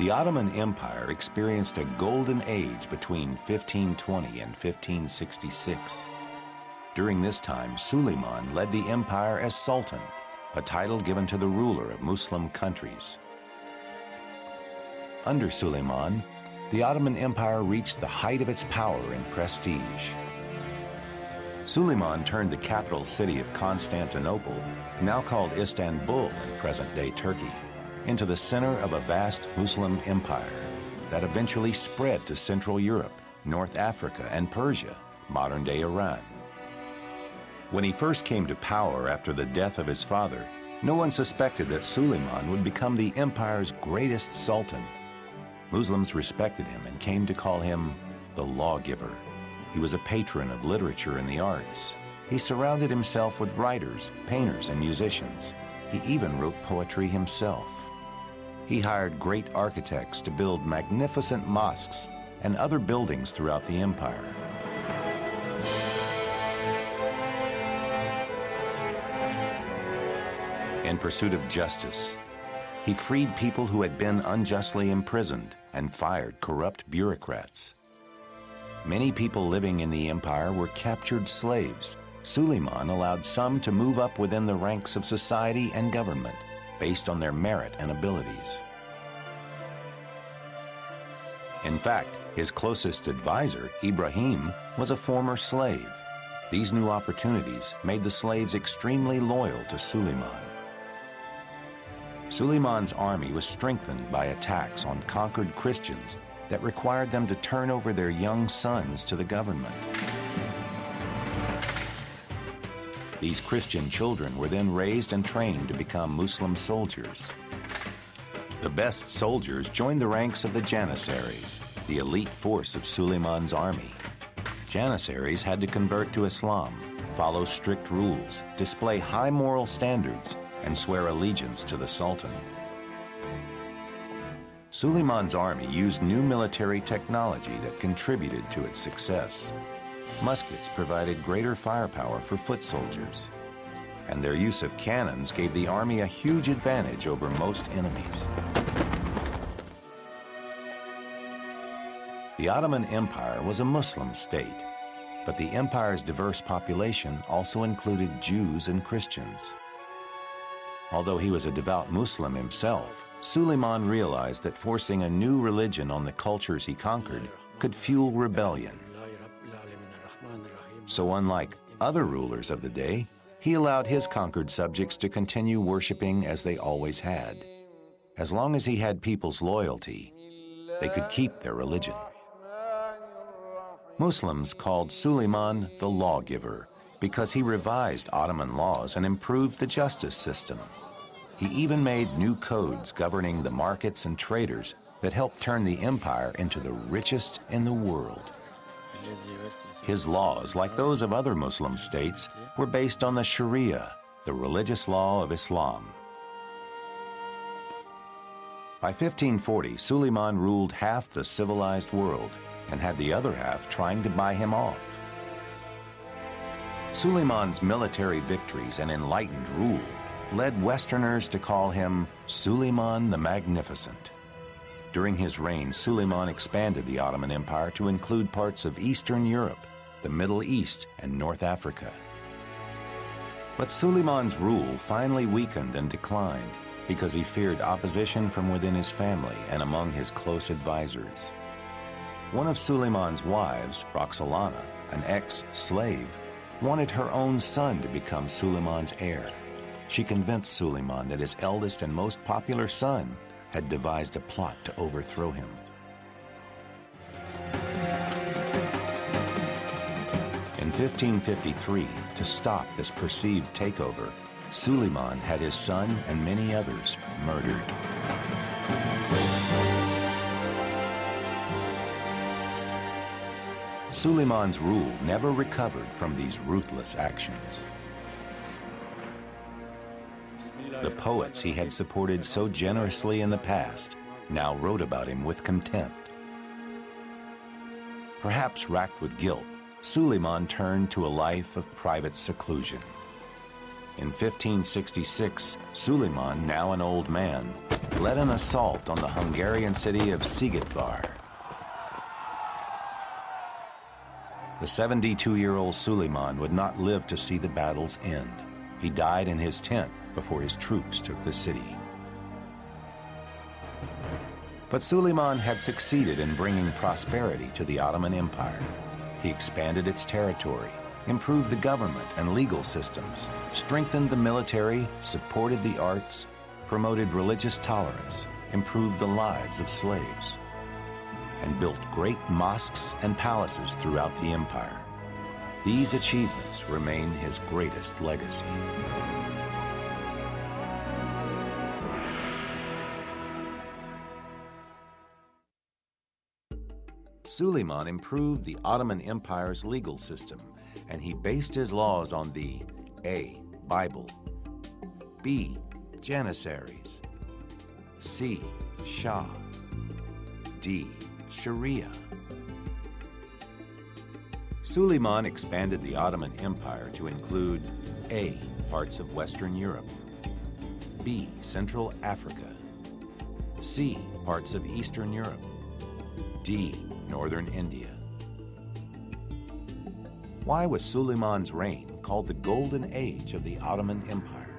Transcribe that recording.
The Ottoman Empire experienced a golden age between 1520 and 1566. During this time, Suleiman led the empire as Sultan, a title given to the ruler of Muslim countries. Under Suleiman, the Ottoman Empire reached the height of its power and prestige. Suleiman turned the capital city of Constantinople, now called Istanbul in present-day Turkey, into the center of a vast Muslim empire that eventually spread to Central Europe, North Africa, and Persia, modern-day Iran. When he first came to power after the death of his father, no one suspected that Suleiman would become the empire's greatest sultan. Muslims respected him and came to call him the lawgiver. He was a patron of literature and the arts. He surrounded himself with writers, painters, and musicians. He even wrote poetry himself. He hired great architects to build magnificent mosques and other buildings throughout the empire. In pursuit of justice, he freed people who had been unjustly imprisoned and fired corrupt bureaucrats. Many people living in the empire were captured slaves. Suleiman allowed some to move up within the ranks of society and government based on their merit and abilities. In fact, his closest advisor, Ibrahim, was a former slave. These new opportunities made the slaves extremely loyal to Suleiman. Suleiman's army was strengthened by attacks on conquered Christians that required them to turn over their young sons to the government. These Christian children were then raised and trained to become Muslim soldiers. The best soldiers joined the ranks of the Janissaries, the elite force of Suleiman's army. Janissaries had to convert to Islam, follow strict rules, display high moral standards, and swear allegiance to the Sultan. Suleiman's army used new military technology that contributed to its success. Muskets provided greater firepower for foot soldiers, and their use of cannons gave the army a huge advantage over most enemies. The Ottoman Empire was a Muslim state, but the empire's diverse population also included Jews and Christians. Although he was a devout Muslim himself, Suleiman realized that forcing a new religion on the cultures he conquered could fuel rebellion. So unlike other rulers of the day, he allowed his conquered subjects to continue worshiping as they always had. As long as he had people's loyalty, they could keep their religion. Muslims called Suleiman the lawgiver because he revised Ottoman laws and improved the justice system. He even made new codes governing the markets and traders that helped turn the empire into the richest in the world. His laws, like those of other Muslim states, were based on the Sharia, the religious law of Islam. By 1540, Suleiman ruled half the civilized world and had the other half trying to buy him off. Suleiman's military victories and enlightened rule led Westerners to call him Suleiman the Magnificent. During his reign, Suleiman expanded the Ottoman Empire to include parts of Eastern Europe, the Middle East, and North Africa. But Suleiman's rule finally weakened and declined because he feared opposition from within his family and among his close advisors. One of Suleiman's wives, Roxolana, an ex-slave, wanted her own son to become Suleiman's heir. She convinced Suleiman that his eldest and most popular son had devised a plot to overthrow him. In 1553, to stop this perceived takeover, Suleiman had his son and many others murdered. Suleiman's rule never recovered from these ruthless actions. The poets he had supported so generously in the past now wrote about him with contempt. Perhaps racked with guilt, Suleiman turned to a life of private seclusion. In 1566, Suleiman, now an old man, led an assault on the Hungarian city of Szigetvar. The 72-year-old Suleiman would not live to see the battle's end. He died in his tent before his troops took the city. But Suleiman had succeeded in bringing prosperity to the Ottoman Empire. He expanded its territory, improved the government and legal systems, strengthened the military, supported the arts, promoted religious tolerance, improved the lives of slaves, and built great mosques and palaces throughout the empire. These achievements remain his greatest legacy. Suleiman improved the Ottoman Empire's legal system, and he based his laws on the A. Bible, B. Janissaries, C. Shah, D. Sharia. Suleiman expanded the Ottoman Empire to include A. Parts of Western Europe, B. Central Africa, C. Parts of Eastern Europe, D. Northern India. Why was Suleiman's reign called the Golden Age of the Ottoman Empire?